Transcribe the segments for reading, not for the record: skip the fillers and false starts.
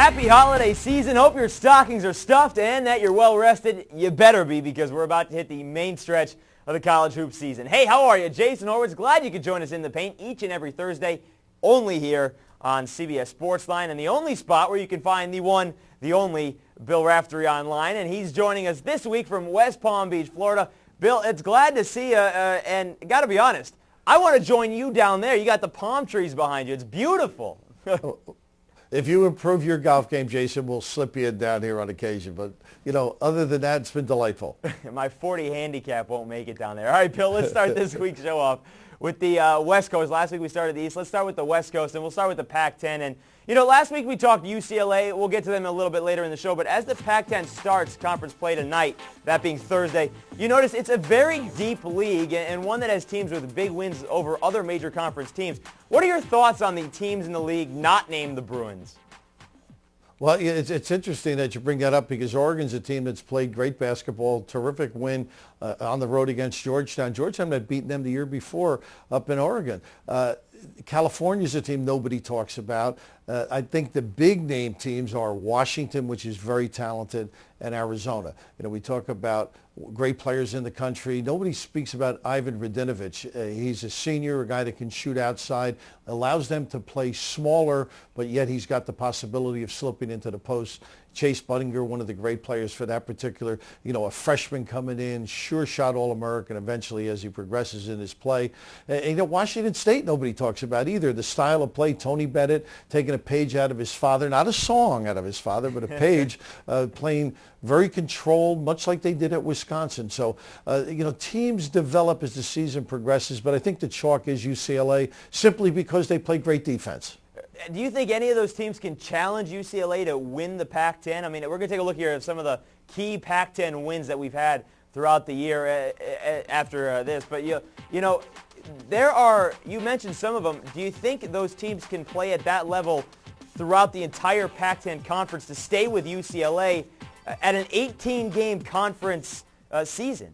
Happy holiday season. Hope your stockings are stuffed and that you're well rested. You better be, because we're about to hit the main stretch of the college hoop season. Hey, how are you? Jason Horowitz. Glad you could join us in the paint each and every Thursday, only here on CBS SportsLine, and the only spot where you can find the one, the only Bill Raftery online. And he's joining us this week from West Palm Beach, Florida. Bill, it's glad to see you, and got to be honest, I want to join you down there. You got the palm trees behind you. It's beautiful. If you improve your golf game, Jason, we'll slip you in down here on occasion. But, you know, other than that, it's been delightful. My 40 handicap won't make it down there. All right, Bill, let's start this week's show off with the West Coast. Last week we started the East. Let's start with the West Coast, and we'll start with the Pac-10. And, you know, last week we talked UCLA. We'll get to them a little bit later in the show. But as the Pac-10 starts conference play tonight, that being Thursday, you notice it's a very deep league and one that has teams with big wins over other major conference teams. What are your thoughts on the teams in the league not named the Bruins? Well, it's interesting that you bring that up, because Oregon's a team that's played great basketball, terrific win on the road against Georgetown. Georgetown had beaten them the year before up in Oregon. California's a team nobody talks about. I think the big name teams are Washington, which is very talented, and Arizona. You know, we talk about great players in the country. Nobody speaks about Ivan Radinovich. He's a senior, a guy that can shoot outside, allows them to play smaller, but yet he's got the possibility of slipping into the post. Chase Budinger, one of the great players for that particular, you know, a freshman coming in, sure shot All-American eventually as he progresses in his play. And you know, Washington State nobody talks about either. The style of play, Tony Bennett taking a page out of his father, not a song out of his father, but a page, playing very controlled, much like they did at Wisconsin. So, you know, teams develop as the season progresses, but I think the chalk is UCLA simply because they play great defense. Do you think any of those teams can challenge UCLA to win the Pac-10? I mean, we're going to take a look here at some of the key Pac-10 wins that we've had throughout the year after this. But, you know, you mentioned some of them. Do you think those teams can play at that level throughout the entire Pac-10 conference to stay with UCLA at an 18-game conference season?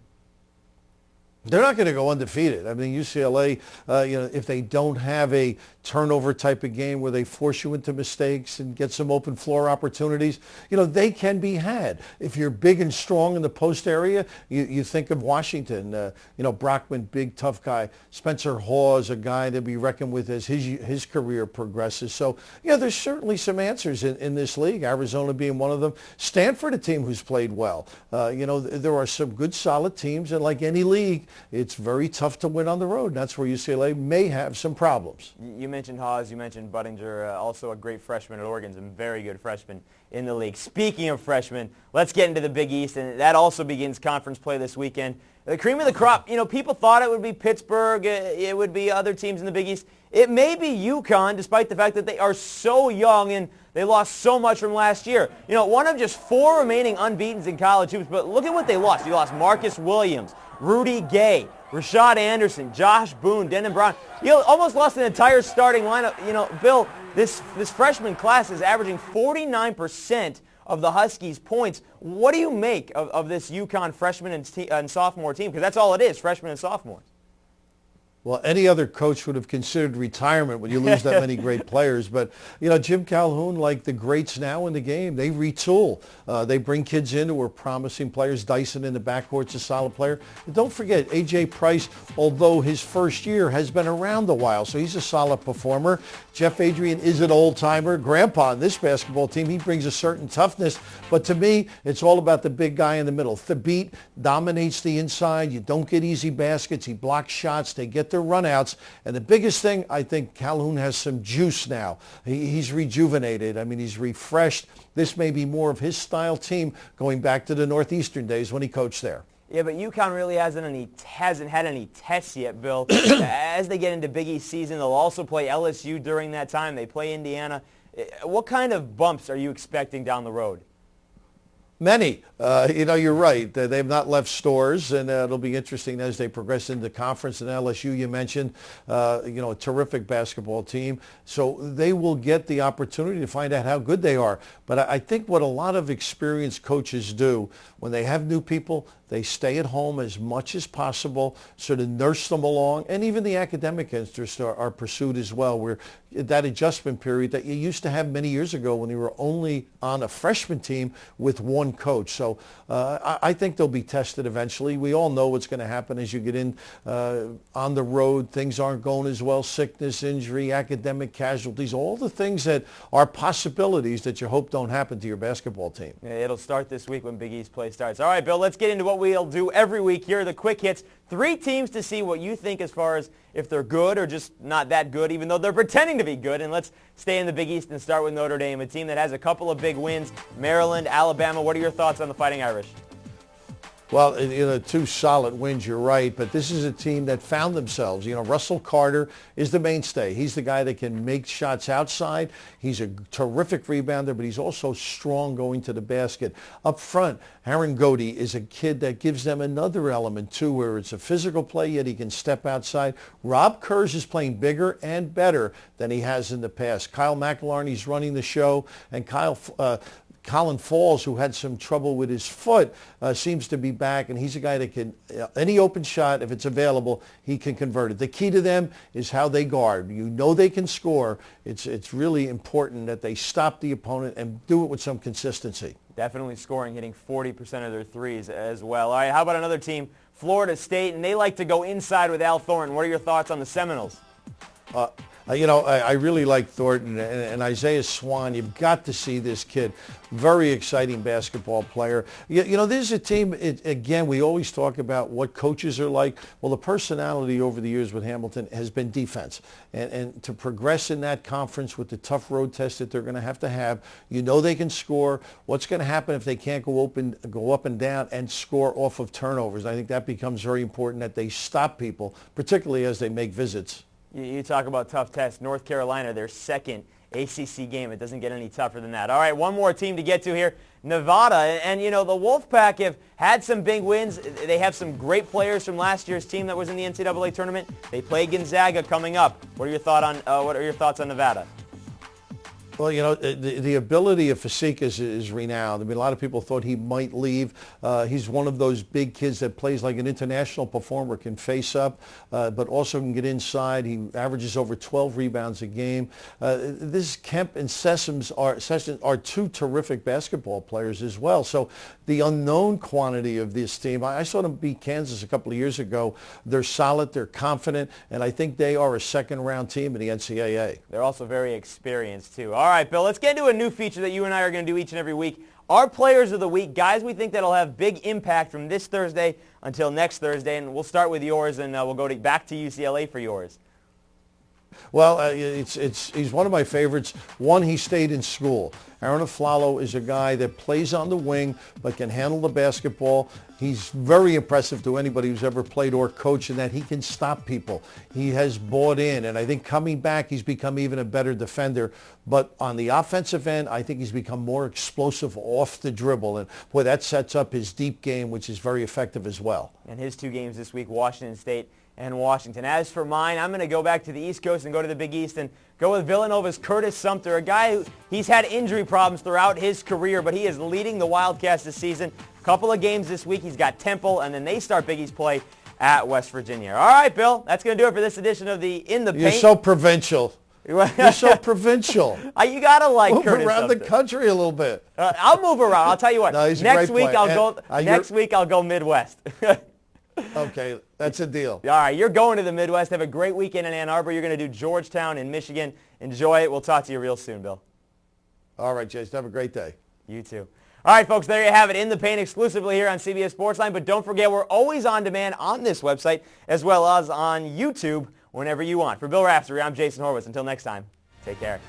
They're not going to go undefeated. I mean, UCLA, you know, if they don't have a turnover type of game where they force you into mistakes and get some open floor opportunities, you know, they can be had. If you're big and strong in the post area, you think of Washington. You know, Brockman, big, tough guy. Spencer Hawes, a guy to be reckoned with as his career progresses. So, yeah, there's certainly some answers in this league, Arizona being one of them. Stanford, a team who's played well. You know, there are some good, solid teams, and like any league, it's very tough to win on the road. That's where UCLA may have some problems. You mentioned Hawes, you mentioned Budinger, also a great freshman at Oregon, some very good freshmen in the league. Speaking of freshmen, let's get into the Big East, and that also begins conference play this weekend. The cream of the crop, you know, people thought it would be Pittsburgh, it would be other teams in the Big East. It may be UConn, despite the fact that they are so young and they lost so much from last year. You know, one of just 4 remaining unbeatens in college hoops, but look at what they lost. You lost Marcus Williams, Rudy Gay, Rashad Anderson, Josh Boone, Denton Brown. You almost lost an entire starting lineup. You know, Bill, this freshman class is averaging 49% of the Huskies' points. What do you make of this UConn freshman and sophomore team? Because that's all it is, freshmen and sophomores. Well, any other coach would have considered retirement when you lose that many great players. But, you know, Jim Calhoun, like the greats now in the game, they retool. They bring kids in who are promising players. Dyson in the backcourt's a solid player. And don't forget, A.J. Price, although his first year has been around a while, so he's a solid performer. Jeff Adrian is an old-timer. Grandpa on this basketball team, he brings a certain toughness. But to me, it's all about the big guy in the middle. Thabit dominates the inside. You don't get easy baskets. He blocks shots. They get their runouts. And the biggest thing, I think Calhoun has some juice now. He's rejuvenated. I mean, he's refreshed. This may be more of his style team going back to the Northeastern days when he coached there. Yeah, but UConn really hasn't had any tests yet, Bill. As they get into Big East season, they'll also play LSU during that time. They play Indiana. What kind of bumps are you expecting down the road? Many. You know, you're right. They've not left stores, and it'll be interesting as they progress into conference. And LSU, you mentioned, you know, a terrific basketball team. So they will get the opportunity to find out how good they are. But I think what a lot of experienced coaches do when they have new people, They stay at home as much as possible, sort of nurse them along, and even the academic interests are pursued as well, where that adjustment period that you used to have many years ago when you were only on a freshman team with one coach. So I think they'll be tested eventually. We all know what's going to happen as you get in on the road. Things aren't going as well. Sickness, injury, academic casualties, all the things that are possibilities that you hope don't happen to your basketball team. Yeah, it'll start this week when Big East play starts. All right, Bill, let's get into what we'll do every week. Here are the quick hits. 3 teams to see what you think as far as if they're good or just not that good, even though they're pretending to be good. And let's stay in the Big East and start with Notre Dame, a team that has a couple of big wins. Maryland, Alabama. What are your thoughts on the Fighting Irish? Well, 2 solid wins, you're right, but this is a team that found themselves. Russell Carter is the mainstay. He's the guy that can make shots outside. He's a terrific rebounder, but he's also strong going to the basket. Up front, Aaron Godey is a kid that gives them another element, too, where it's a physical play, yet he can step outside. Rob Kurz is playing bigger and better than he has in the past. Kyle McElharney's running the show, and Colin Falls, who had some trouble with his foot, seems to be back, and he's a guy that can, any open shot, if it's available, he can convert it. The key to them is how they guard. They can score. It's really important that they stop the opponent and do it with some consistency. Definitely scoring, hitting 40% of their threes as well. All right, how about another team, Florida State, and they like to go inside with Al Thornton. What are your thoughts on the Seminoles? I really like Thornton and Isaiah Swan. You've got to see this kid. Very exciting basketball player. This is a team, again, we always talk about what coaches are like. Well, the personality over the years with Hamilton has been defense. And to progress in that conference with the tough road test that they're going to have, they can score. What's going to happen if they can't go up and down and score off of turnovers? I think that becomes very important that they stop people, particularly as they make visits. You talk about tough tests. North Carolina, their second ACC game. It doesn't get any tougher than that. All right, one more team to get to here, Nevada. And, the Wolfpack have had some big wins. They have some great players from last year's team that was in the NCAA tournament. They play Gonzaga coming up. What are your thoughts on Nevada? Well, the ability of Facekas is renowned. A lot of people thought he might leave. He's one of those big kids that plays like an international performer, can face up, but also can get inside. He averages over 12 rebounds a game. This Kemp and Sessions are 2 terrific basketball players as well. So the unknown quantity of this team, I saw them beat Kansas a couple of years ago. They're solid, they're confident, and I think they are a second-round team in the NCAA. They're also very experienced, too. All right, Bill, let's get into a new feature that you and I are going to do each and every week. Our Players of the Week, guys we think that'll have big impact from this Thursday until next Thursday, and we'll start with yours, and we'll go back to UCLA for yours. Well, he's one of my favorites. One, he stayed in school. Aaron Aflalo is a guy that plays on the wing but can handle the basketball. He's very impressive to anybody who's ever played or coached in that he can stop people. He has bought in, and I think coming back, he's become even a better defender. But on the offensive end, I think he's become more explosive off the dribble. And, boy, that sets up his deep game, which is very effective as well. And his 2 games this week, Washington State and Washington. As for mine, I'm going to go back to the East Coast and go to the Big East and go with Villanova's Curtis Sumter, a guy who he's had injury problems throughout his career, but he is leading the Wildcats this season. A couple of games this week. He's got Temple, and then they start Big East play at West Virginia. All right, Bill, that's going to do it for this edition of the In the Paint. You're so provincial. You're so provincial. You gotta like move Curtis around Sumter. the country a little bit. I'll move around. I'll tell you what. No, he's a next great week player. Next week I'll go Midwest. Okay, that's a deal. All right, you're going to the Midwest. Have a great weekend in Ann Arbor. You're going to do Georgetown in Michigan. Enjoy it. We'll talk to you real soon, Bill. All right, Jason. Have a great day. You too. All right, folks, there you have it. In the Paint exclusively here on CBS Sportsline. But don't forget, we're always on demand on this website as well as on YouTube whenever you want. For Bill Raftery, I'm Jason Horowitz. Until next time, take care.